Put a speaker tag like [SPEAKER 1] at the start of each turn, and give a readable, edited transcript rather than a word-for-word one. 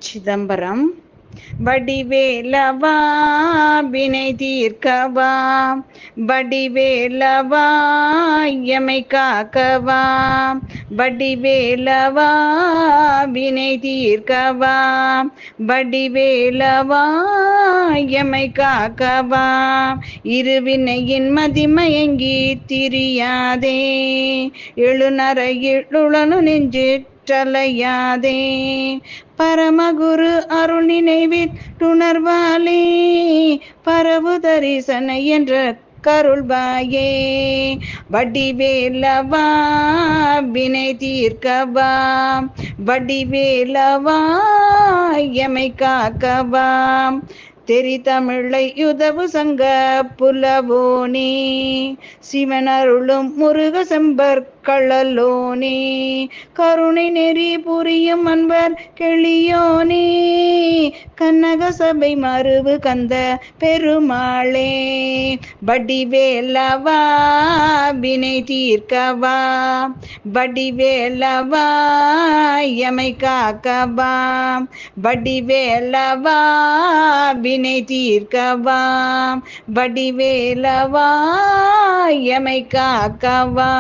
[SPEAKER 1] சிதம்பரம். வடிவேலவா வினை தீர்க்கவா, வடிவேலவா எமை காக்கவா, வடிவேலவா வினை தீர்க்கவா, வடிவேலவா எமை காக்கவா. இருவினையின் மதிமயங்கி திரியாதே, எழுநரையில் உளனு நெஞ்சு லையாதே, பரமகுரு அருள் நினைவில் துணர்வாலே, பரவு தரிசன என்ற கருள்வாயே. வடிவேலவா வினை தீர்க்கவா, வடிவேலவா எமை காக்கவா, தெரி தமிழை யுதவு சங்க புலவோனே, சிவனருளும் முருக செம்பர் கள்ளலோனே, கருணை நெறி புரியும் அன்பர் கெளியோனே, கனக சபை மருவு கந்த பெருமாளே. வடிவேலவா வினை தீர்க்கவா, வடிவேலவா எமை காக்கவா, வடிவேலவா வினை தீர்க்கவா, வடிவேலவா எமை காக்கவா.